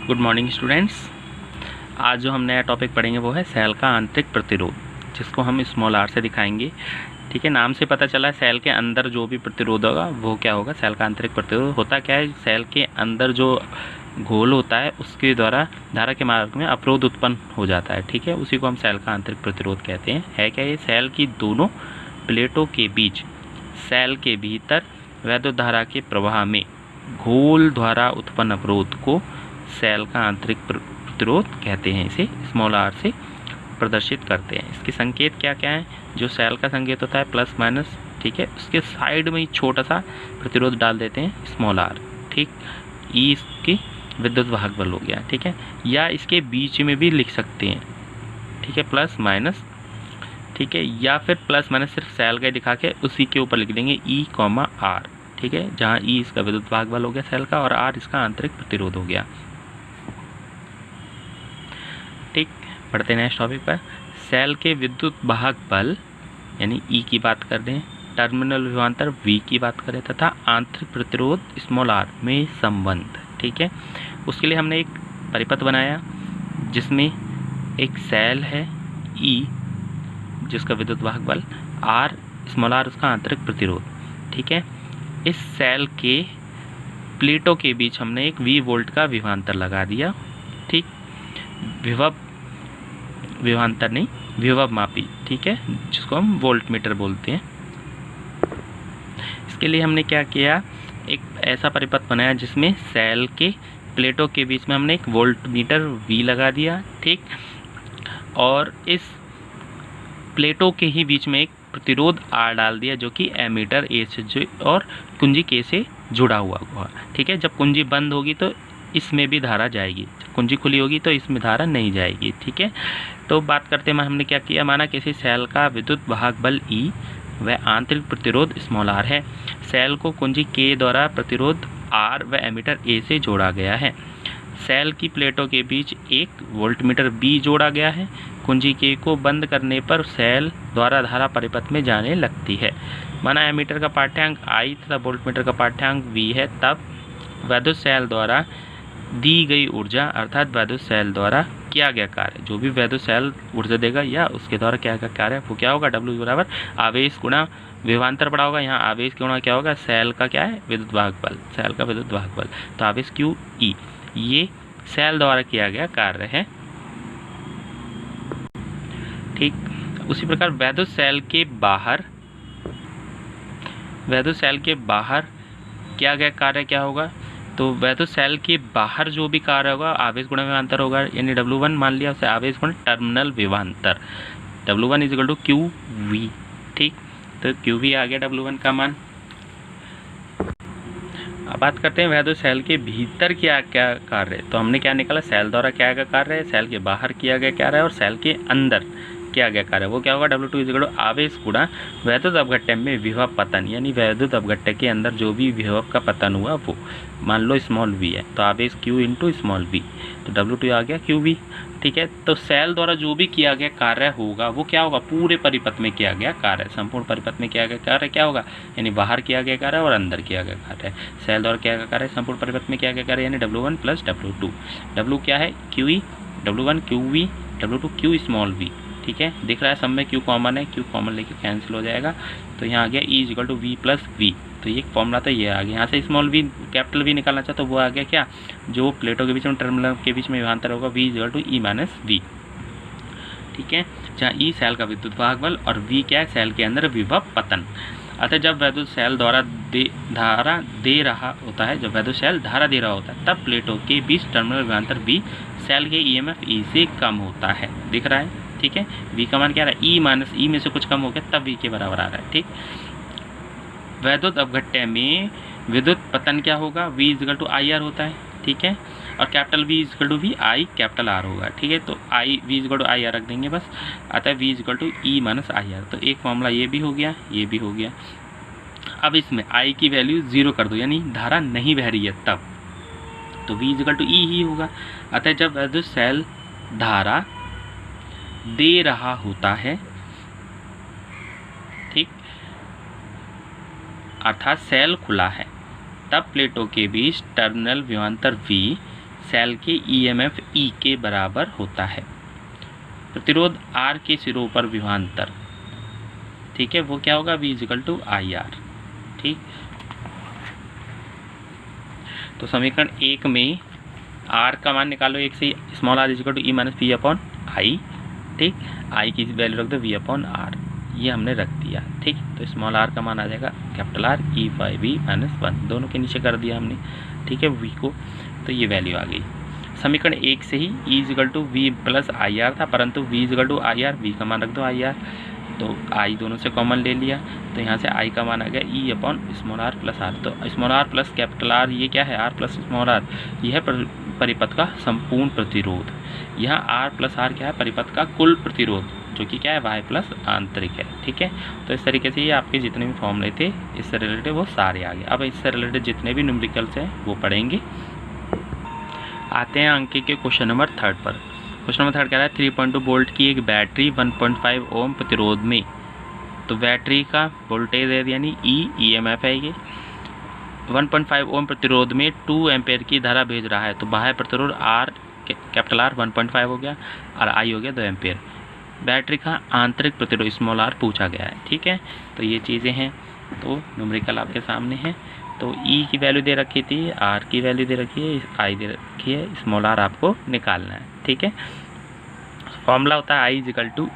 Good morning students. आज जो हम नया टॉपिक पढ़ेंगे वो है सेल का आंतरिक प्रतिरोध, जिसको हम स्मॉल आर से दिखाएंगे। ठीक है, नाम से पता चला सेल के अंदर जो भी प्रतिरोध होगा वो क्या होगा, सेल का आंतरिक प्रतिरोध। होता क्या है, सेल के अंदर जो घोल होता है उसके द्वारा धारा के मार्ग में अवरोध उत्पन्न हो जाता है। ठीक है, उसी को हम सेल का आंतरिक प्रतिरोध कहते हैं। है क्या, ये सेल की दोनों प्लेटों के बीच सेल के भीतर वैद्युत धारा के प्रवाह में घोल द्वारा उत्पन्न अवरोध को सेल का आंतरिक प्रतिरोध कहते हैं। इसे स्मॉल आर से प्रदर्शित करते हैं। इसके संकेत क्या क्या हैं, जो सेल का संकेत होता है प्लस माइनस, ठीक है, उसके साइड में ही छोटा सा प्रतिरोध डाल देते हैं स्मॉल आर। ठीक, ई इसकी विद्युत वाहक बल हो गया। ठीक है, या इसके बीच में भी लिख सकते हैं। ठीक है, प्लस माइनस, ठीक है, या फिर प्लस माइनस सिर्फ सेल का दिखा के उसी के ऊपर लिख देंगे ई कॉमा आर। ठीक है, जहाँ ई इसका विद्युत वाहक बल हो गया सेल का और आर इसका आंतरिक प्रतिरोध हो गया। ठीक, पढ़ते हैं नेक्स्ट टॉपिक पर। सेल के विद्युत वाहक बल यानी ई की बात कर रहे हैं, टर्मिनल विभवांतर वी की बात करें तथा आंतरिक प्रतिरोध स्मॉल आर में संबंध। ठीक है, उसके लिए हमने एक परिपथ बनाया जिसमें एक सेल है ई जिसका विद्युत वाहक बल आर, स्मॉल आर उसका आंतरिक प्रतिरोध। ठीक है, इस सेल के प्लेटों के बीच हमने एक वी वोल्ट का विभवांतर लगा दिया। ठीक, विभवांतर नहीं, विभव मापी। ठीक है, जिसको हम वोल्ट मीटर बोलते हैं। इसके लिए हमने क्या किया, एक ऐसा परिपथ बनाया जिसमें सेल के प्लेटों के बीच में हमने एक वोल्ट मीटर वी लगा दिया। ठीक, और इस प्लेटों के ही बीच में एक प्रतिरोध आर डाल दिया जो कि एमीटर ए से और कुंजी के से जुड़ा हुआ होगा। ठीक है, जब कुंजी बंद होगी तो इसमें भी धारा जाएगी, जब कुंजी खुली होगी तो इसमें धारा नहीं जाएगी। ठीक है, तो बात करते हैं हमने क्या किया, माना किसी सेल का विद्युत वाहक बल ई व आंतरिक प्रतिरोध स्मॉल आर है। सेल को कुंजी के द्वारा प्रतिरोध आर व एमीटर ए से जोड़ा गया है। सेल की प्लेटों के बीच एक वोल्टमीटर बी जोड़ा गया है। कुंजी के को बंद करने पर सेल द्वारा धारा परिपथ में जाने लगती है। माना एमीटर का पाठ्यांक आई तथा वोल्टमीटर का पाठ्यांक वी है, तब वैद्युत सेल द्वारा दी गई ऊर्जा अर्थात वैद्युत सेल द्वारा किया गया कार्य, जो भी वैद्युत सेल ऊर्जा देगा या उसके द्वारा क्या गया कार्य वो क्या होगा, W बराबर आवेश गुणा विभवांतर पड़ा होगा। यहाँ आवेश गुणा क्या होगा, सेल का क्या है, विद्युत वाहक बल, सेल का विद्युत वाहक बल, तो आवेश क्यू ई, ये सेल द्वारा किया गया कार्य है। ठीक, उसी प्रकार वैद्युत सेल के बाहर किया गया कार्य क्या होगा, तो वैद्युत सेल के बाहर जो भी कार्य होगा आवेश गुणा विभवांतर होगा। यानी W1 मान लिया, उसे आवेश गुणा टर्मिनल विभवांतर, W1 is equal to Q V. ठीक, तो क्यू वी आ गया W1 का मान। अब बात करते हैं वैद्युत सेल के भीतर क्या क्या कार्य है। तो हमने क्या निकाला, सेल द्वारा किया गया कार्य है, सेल के बाहर किया गया कार्य है और सेल के अंदर किया गया कार्य वो क्या होगा, W2 इज इक्वल टू आवेश गुणा वैद्युत अपघट्य में विभव पतन, यानी वैद्युत अपघट्य के अंदर जो भी विभव का पतन हुआ वो मान लो स्मॉल वी है, तो आवेश Q इंटू स्मॉल वी, तो W2 आ गया QV। ठीक है, तो सेल द्वारा जो भी किया गया कार्य होगा वो क्या होगा, पूरे परिपथ में किया गया कार्य, संपूर्ण परिपथ में किया गया कार्य क्या होगा, यानी बाहर किया गया कार्य और अंदर किया गया कार्य। सेल द्वारा किया गया कार्य संपूर्ण परिपथ में किया गया कार्य यानी W1 प्लस W2। W क्या है, QE, W1 QV, W2 Q small v। ठीक है, दिख रहा है सब में Q कॉमन है, Q कॉमन लेके कैंसिल हो जाएगा, तो यहाँ आ गया E is equal to V plus V। तो ये फॉर्मूला तो ये आ गया। यहाँ से स्मॉल v कैपिटल V निकालना चाहते तो वो आ गया क्या, जो प्लेटों के बीच में टर्मिनल के बीच में विभवांतर होगा V is equal to E minus V। ठीक है, जहाँ E सेल का विद्युत वाहक बल और V क्या है, सेल के अंदर विभव पतन। अतः जब वैद्युत सेल द्वारा धारा दे रहा होता है, जब वैद्युत सेल धारा दे रहा होता है तब प्लेटों के बीच टर्मिनल विभवांतर V सेल के EMF E से कम होता है। दिख रहा है, ठीक है, V का मान क्या आ रहा है, E माइनस E में से कुछ कम हो गया तब V के बराबर आ रहा है। ठीक, वैद्युत अपघट्य में विद्युत पतन क्या होगा, V is equal to I R होता है। ठीक है, और capital V is equal to V I capital R होगा। ठीक है, तो V is equal to I R रख देंगे बस, अतः V is equal to E minus I R. तो एक फॉर्मूला ये भी हो गया, ये भी हो गया। अब इसमें I की वैल्यू 0 कर दो, यानी धारा नहीं बह रही है तब, तो V is equal to E ही होगा। अतः जब वैद्युत सेल धारा दे रहा होता है, ठीक, अर्थात सेल खुला है, तब प्लेटों के बीच टर्मिनल विभवांतर V सेल के ईएमएफ ई के बराबर होता है। प्रतिरोध आर के सिरों पर विभवांतर, ठीक है, वो क्या होगा, V = IR। ठीक, तो समीकरण 1 में R का मान निकालो 1 से, स्मॉल r = E - P/I। ठीक, I की वैल्यू रख दो V/R, ये हमने रख दिया। ठीक, तो स्मॉल r का मान आ जाएगा R E/V - 1, दोनों के नीचे कर दिया हमने। ठीक है, V को, तो ये वैल्यू आ गई। समीकरण 1 से ही E = V + IR था, परंतु V = IR, V का मान रख दो IR, तो I दोनों से कॉमन ले लिया, तो यहाँ से I का मान आ गया E/r + R। तो small r plus capital R, ये क्या है, R प्लस स्मॉल r, यह है परिपथ का संपूर्ण प्रतिरोध। यहाँ R प्लस R क्या है, परिपथ का कुल प्रतिरोध, जो कि क्या है, Y प्लस आंतरिक है। ठीक है, तो इस तरीके से ये आपके जितने भी फॉर्मूले थे इससे रिलेटेड वो सारे आ गए। अब इससे रिलेटेड जितने भी न्यूमेरिकल्स हैं वो पढ़ेंगे। आते हैं अंक के क्वेश्चन नंबर 3 पर। क्वेश्चन नंबर 3 कह रहा है 3.2 वोल्ट की एक बैटरी 1.5 ओम प्रतिरोध में, तो बैटरी का वोल्टेज है यानी ईएमएफ है ये, 1.5 ओम प्रतिरोध में 2 एम्पेयर की धारा भेज रहा है। तो बाह्य प्रतिरोध R 1.5 हो गया और I हो गया 2 एम्पेयर। बैटरी का आंतरिक प्रतिरोध स्मॉल r पूछा गया है। ठीक है, तो ये चीज़ें हैं, तो न्यूमेरिकल आपके सामने है। तो E की वैल्यू दे रखी थी, R की वैल्यू दे रखी है, I दे रखी है, स्मॉल r आपको निकालना है। ठीक है, फॉर्मूला होता है I =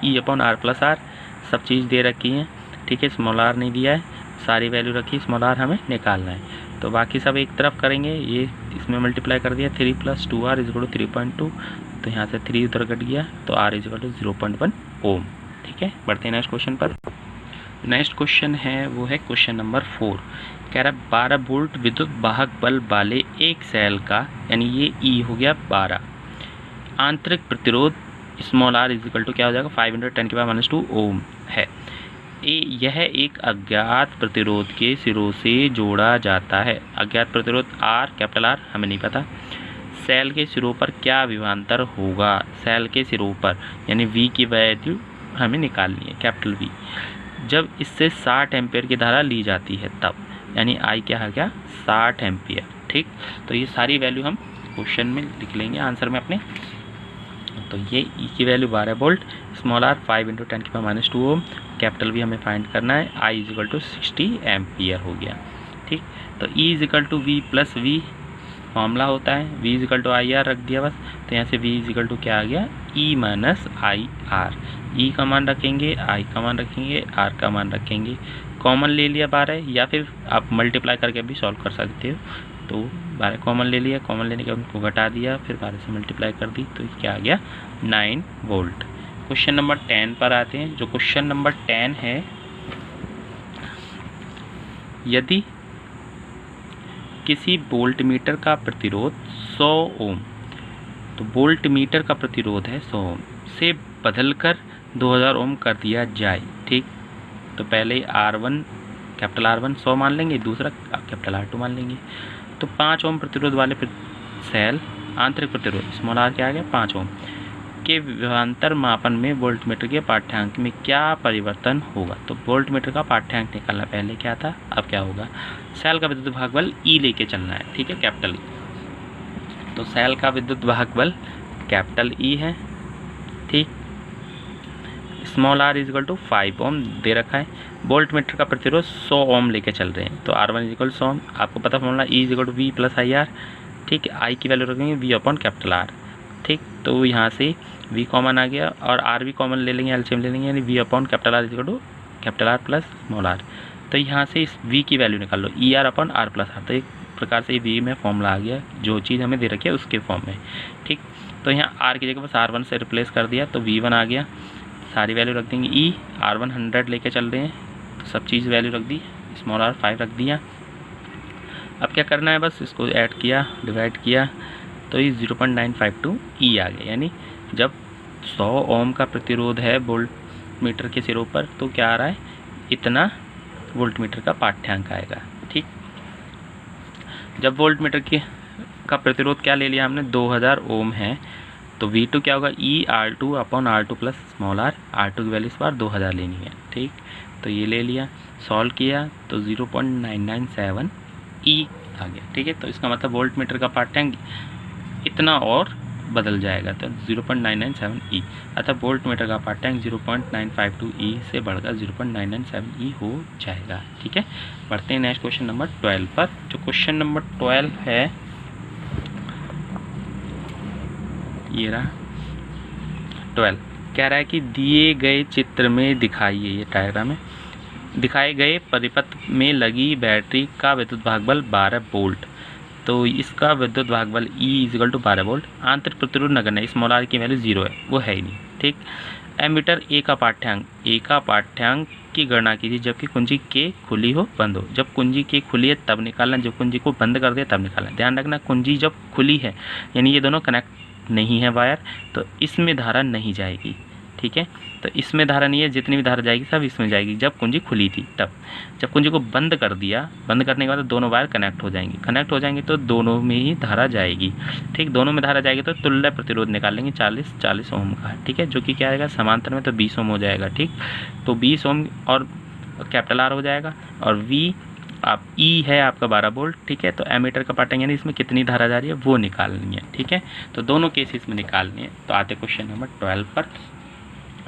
E/R + R, सब चीज़ दे रखी है। ठीक है, स्मॉल r नहीं दिया है, सारी वैल्यू रखी, स्मॉल r हमें निकालना है। तो बाकी सब एक तरफ करेंगे, ये इसमें मल्टीप्लाई कर दिया, 3 + 2R = 3.2, तो यहाँ से 3 उधर कट गया, तो R = 0.1 ओम। ठीक है, बढ़ते हैं नेक्स्ट क्वेश्चन पर। नेक्स्ट क्वेश्चन है वो है क्वेश्चन नंबर 4, कह रहा है 12 वोल्ट विद्युत वाहक बल वाले एक सेल का, यानी ये E हो गया 12, आंतरिक प्रतिरोध स्मॉल r = क्या हो जाएगा, 5 × 10⁻² ओम है। यह एक अज्ञात प्रतिरोध के सिरों से जोड़ा जाता है। अज्ञात प्रतिरोध R हमें नहीं पता। सेल के सिरों पर क्या विभवांतर होगा, सेल के सिरों पर, यानी V की वैल्यू हमें निकालनी है, कैपिटल V। जब इससे 60 एम्पेयर की धारा ली जाती है तब, यानी I क्या आ गया, 60 एम्पियर। ठीक, तो ये सारी वैल्यू हम क्वेश्चन में लिख लेंगे आंसर में अपने। तो ये E की वैल्यू 12 वोल्ट, स्मॉल r 5 × 10⁻² ओम, कैपिटल V हमें फाइंड करना है, I = 60 एम्पियर हो गया। ठीक, तो E = V + V मामला होता है, V = IR रख दिया बस, तो यहाँ से V = क्या आ गया, E - IR। E का मान रखेंगे, I का मान रखेंगे, R का मान रखेंगे, कॉमन ले लिया 12, या फिर आप मल्टीप्लाई करके भी सॉल्व कर सकते हो। तो 12 कॉमन ले लिया, कॉमन लेने के बाद उनको घटा दिया, फिर 12 से मल्टीप्लाई कर दी, तो क्या आ गया, 9 वोल्ट। क्वेश्चन नंबर 10 पर आते हैं। जो क्वेश्चन नंबर 10 है, यदि किसी वोल्ट मीटर का प्रतिरोध 100 ओम, तो वोल्ट मीटर का प्रतिरोध है 100 ओम, से बदलकर 2000 ओम कर दिया जाए। ठीक, तो पहले R1 100 मान लेंगे, दूसरा R2 मान लेंगे। तो 5 ओम प्रतिरोध वाले सेल आंतरिक प्रतिरोध स्मॉल r क्या आ गया, 5 ओम के विभवांतर मापन में वोल्टमीटर के पाठ्यांक में क्या परिवर्तन होगा। तो वोल्टमीटर का पाठ्यांक निकालना, पहले क्या था अब क्या होगा, सेल का विद्युत वाहक बल E लेके चलना है। ठीक है, कैपिटल E। तो सेल का विद्युत वाहक बल कैपिटल E है। ठीक, स्मॉल r = 5 ओम दे रखा है, वोल्टमीटर का प्रतिरोध 100 ओम लेके चल रहे हैं, तो R1 = 100 ओम, आपको पता फॉर्मूला E = V + IR। ठीक है, I की वैल्यू रखेंगे V/R। ठीक, तो यहाँ से V कॉमन आ गया और R भी कॉमन ले लेंगे, एलसीएम ले लेंगे, यानी V/R = R plus small r। तो यहाँ से इस V की वैल्यू निकाल लो, ER/R + R। तो एक प्रकार से V में फॉर्मूला आ गया, जो चीज़ हमें दे रखी है उसके फॉर्म में। ठीक, तो यहाँ R की जगह बस R1 से रिप्लेस कर दिया, तो V1 आ गया, सारी वैल्यू रख देंगे। E R1 100 लेके चल रहे हैं, तो सब चीज़ वैल्यू रख दी, स्मॉल r 5 रख दिया। अब क्या करना है, बस इसको ऐड किया, डिवाइड किया, तो ये 0.952 E आ गया, यानी जब 100 ओम का प्रतिरोध है वोल्ट मीटर के सिरों पर, तो क्या आ रहा है, इतना वोल्ट मीटर का पाठ्यांक आएगा। ठीक, जब वोल्ट मीटर का प्रतिरोध क्या ले लिया हमने, 2000 ओम है, तो V2 क्या होगा, ER2/R2 plus small r, R2 की वैल्यू इस बार 2000 लेनी है। ठीक, तो ये ले लिया, सॉल्व किया, तो 0.997 E आ गया। ठीक है, तो इसका मतलब वोल्ट मीटर का पाठ्यांक इतना और बदल जाएगा, तो 0.997 ई, अतः वोल्ट मीटर का पाठ्यांक 0.952 ई से बढ़कर 0.997 ई हो जाएगा। ठीक है, बढ़ते हैं नेक्स्ट क्वेश्चन नंबर 12 पर। जो क्वेश्चन नंबर 12 है ये रहा 12, कह रहा है कि दिए गए चित्र में दिखाइए, ये डायग्राम है, दिखाए गए परिपथ में लगी बैटरी का विद्युत भागबल 12 वोल्ट। तो इसका विद्युत भागबल E इजिकल टू 12 वोल्ट। आंतरिक प्रतिरोध नगण्य है, स्मॉल आर की वैल्यू 0 है, वो है ही नहीं। ठीक, एमीटर ए का पाठ्यांक की गणना कीजिए जबकि कुंजी के खुली हो बंद हो। जब कुंजी के खुली है तब निकालना, जब कुंजी को बंद कर दिया तब निकालना। ध्यान रखना, कुंजी जब खुली है यानी ये दोनों कनेक्ट नहीं है वायर, तो इसमें धारा नहीं जाएगी। ठीक है, तो इसमें धारा नहीं है, जितनी भी धारा जाएगी सब इसमें जाएगी जब कुंजी खुली थी तब। जब कुंजी को बंद कर दिया, बंद करने के बाद दोनों वायर कनेक्ट हो जाएंगे तो दोनों में ही धारा जाएगी। ठीक, दोनों में धारा जाएगी तो तुल्य प्रतिरोध निकालेंगे 40 ओम का। ठीक है, जो कि क्या आएगा समांतर में तो 20 ओम हो जाएगा। ठीक, तो 20 ओम और कैपिटल आर हो जाएगा, और वी आप ई है आपका 12 वोल्ट। ठीक है, तो एमीटर का पाठ्यांक यानी इसमें कितनी धारा जा रही है वो निकालनी है। ठीक है, तो दोनों केसेस में निकालनी है। तो आते क्वेश्चन नंबर 12 पर।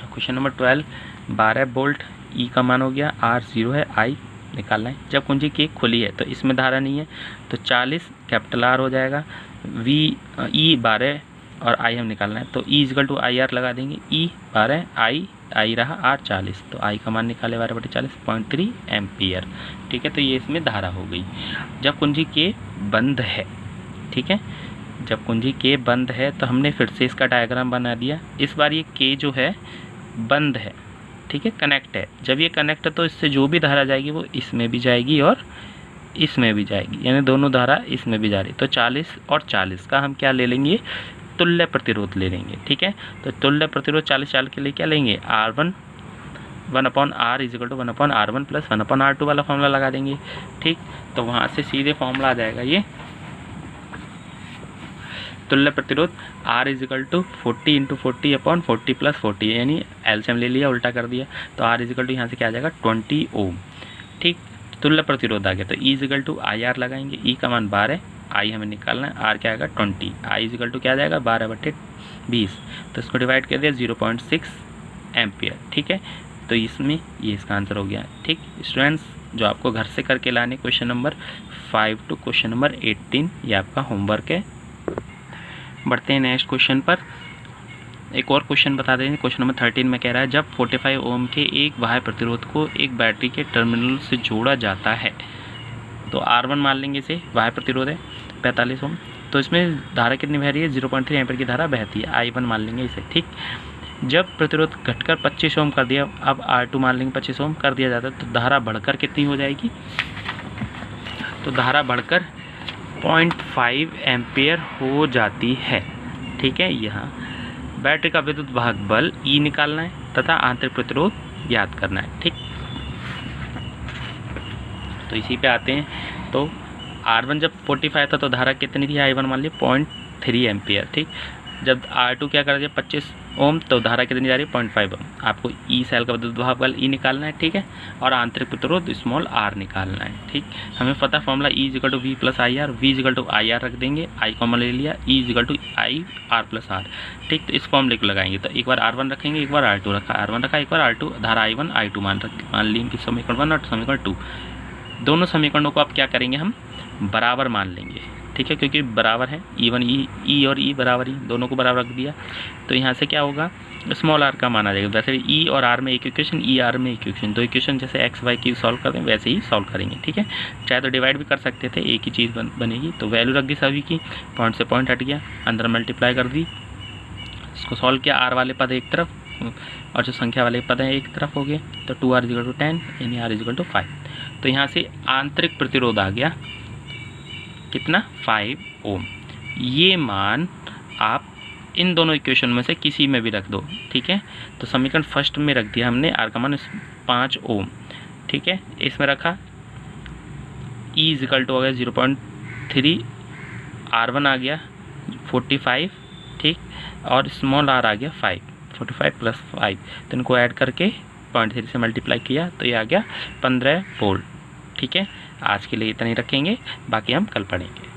क्वेश्चन नंबर 12, 12 वोल्ट, ई का मान हो गया, आर 0 है, आई निकालना है। जब कुंजी की खुली है तो इसमें धारा नहीं है, तो 40 कैपिटल आर हो जाएगा, वी ई 12 और आई हम निकालना है, तो E is equal to I are लगा देंगे। ई 12, आई रहा आर 40, तो आई का मान निकाले 12/40 0.3 एम्पियर। ठीक है, तो ये इसमें धारा हो गई जब कुंजी के बंद है। ठीक है, जब कुंजी के बंद है तो हमने फिर से इसका डायग्राम बना दिया। इस बार ये के जो है बंद है, ठीक है, कनेक्ट है। जब ये कनेक्ट है तो इससे जो भी धारा जाएगी वो इसमें भी जाएगी और इसमें भी जाएगी, यानी दोनों धारा इसमें भी जा रही। तो 40 और 40 का हम क्या ले लेंगे, तुल्य प्रतिरोध ले लेंगे। ठीक है, तो तुल्य प्रतिरोध 40 के लिए क्या लेंगे, R1 1/R is equal to 1/R1 plus 1/R2 वाला फॉर्मूला लगा देंगे। ठीक, तो वहाँ से सीधे फॉर्मूला आ जाएगा ये तुल्य प्रतिरोध R इजिकल टू 40 × 40/40 + 40, यानी एलसीएम ले लिया उल्टा कर दिया, तो R इजिकल टू यहाँ से क्या आ जाएगा 20 ओम। ठीक, तुल्य प्रतिरोध आ गया, तो E is equal to I R लगाएंगे। E का मान 12, आई हमें निकालना है, R क्या आएगा 20, आई इजिकल टू क्या आ जाएगा 12/20, तो इसको डिवाइड कर दिया 0.6 एम्पियर। ठीक है, तो इसमें ये इसका आंसर हो गया। ठीक स्टूडेंट्स, जो आपको घर से करके लाने question number 5 to question number 18 ये आपका होमवर्क है। बढ़ते हैं नेक्स्ट क्वेश्चन पर। एक और क्वेश्चन बता दें, क्वेश्चन नंबर 13 में कह रहा है जब 45 ओम के एक बाह्य प्रतिरोध को एक बैटरी के टर्मिनल से जोड़ा जाता है, तो R1 मान लेंगे, इसे बाह्य प्रतिरोध है 45 ओम, तो इसमें धारा कितनी बह रही है 0.3 एम्पीयर की धारा बहती है, I1 मान लेंगे इसे। ठीक, जब प्रतिरोध घटकर 25 ओम कर दिया, अब R2 मान लेंगे 25 ओम कर दिया जाता है, तो धारा बढ़कर कितनी हो जाएगी, तो धारा बढ़कर 0.5 एम्पियर हो जाती है। ठीक है, यहाँ बैटरी का विद्युत भागबल E निकालना है तथा आंतरिक प्रतिरोध ज्ञात करना है। ठीक, तो इसी पे आते हैं। तो R1 जब 45 था तो धारा कितनी थी, I1 मान ली 0.3 एम्पियर। ठीक, जब R2 क्या कर दिया 25 ओम, तो धारा कितनी जा रही है 0.5 ओम। आपको E सेल का विद्युत भागबल E निकालना है। ठीक है, और आंतरिक प्रतिरोध स्मॉल r निकालना है। ठीक, हमें पता formula E is equal to V + IR, V is equal to IR रख देंगे, I कॉमन ले लिया, E is equal to IR + R। ठीक, तो इस फॉर्मूले को लगाएंगे, तो एक बार R1 रखेंगे, एक बार R2 रखा, R1 रखा, एक बार R2, धारा I1 I2 मान लेंगे समीकरण 1 और समीकरण 2। दोनों समीकरणों को आप क्या करेंगे, हम बराबर मान लेंगे। ठीक है, क्योंकि बराबर है, E1 E और E बराबर ही, दोनों को बराबर रख दिया, तो यहाँ से क्या होगा स्मॉल r का मान आ जाएगा। वैसे E और R में एक इक्वेशन, E R में एक इक्वेशन, दो इक्वेशन जैसे x y की सॉल्व करते हैं वैसे ही सॉल्व करेंगे। ठीक है, चाहे तो डिवाइड भी कर सकते थे, एक ही चीज़ बनेगी। तो वैल्यू रख दी सभी की, पॉइंट से पॉइंट हट गया, अंदर मल्टीप्लाई कर दी, इसको सॉल्व किया, R वाले पद एक तरफ और जो संख्या वाले पद हैं एक तरफ हो गए, तो 2R इजिकल टू 10 यानी R इजिकल टू 5। तो यहाँ से आंतरिक प्रतिरोध आ गया कितना 5 ओम। ये मान आप इन दोनों इक्वेशन में से किसी में भी रख दो। ठीक है, तो समीकरण फर्स्ट में रख दिया हमने, R का मान 5 ओम। ठीक है, इसमें रखा E इजिकल टू हो गया 0.3, R1 आ गया 45। ठीक, और स्मॉल r आ गया 5, 45 + 5, तो इनको ऐड करके 0.3 से मल्टीप्लाई किया तो ये आ गया 15 वोल्ट। ठीक है, आज के लिए इतना ही रखेंगे, बाकी हम कल पढ़ेंगे।